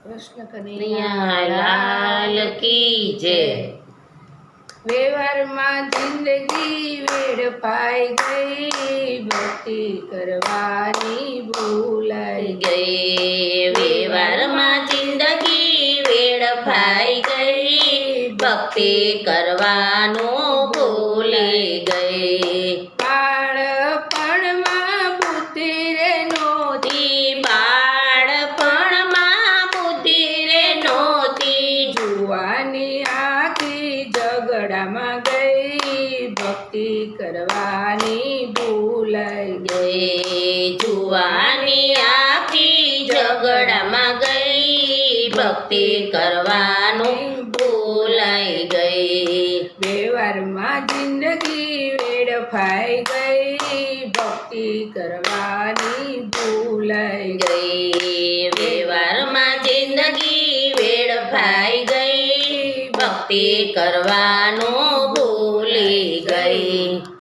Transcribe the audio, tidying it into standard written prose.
કૃષ્ણ કનૈયા લાલ કી જય। વ્યવહારમાં જિંદગી વેડફાઈ ગઈ, ભક્તિ કરવાની ભૂલાઈ ગઈ। વ્યવહારમાં જિંદગી વેડફાઈ ગઈ, ભક્તિ કરવાનું ભૂલાઈ ગઈ। બાળપણમાં બુદ્ધિ રે નહોતી, બાળપણમાં બુદ્ધિ રે નહોતી, જુવાની આખી ઝઘડામાં ગઈ, ભક્તિ કરવાની ભૂલાઈ ગઈ। જુવાની આખી ઝઘડામાં ગઈ, ભક્તિ કરવાનું ભૂલાઈ ગઈ। વ્યવહારમાં જિંદગી વેડફાઈ ગઈ, ભક્તિ કરવાની ભૂલાઈ ગઈ। વ્યવહારમાં જિંદગી વેડફાઈ ગઈ, ભક્તિ કરવાનું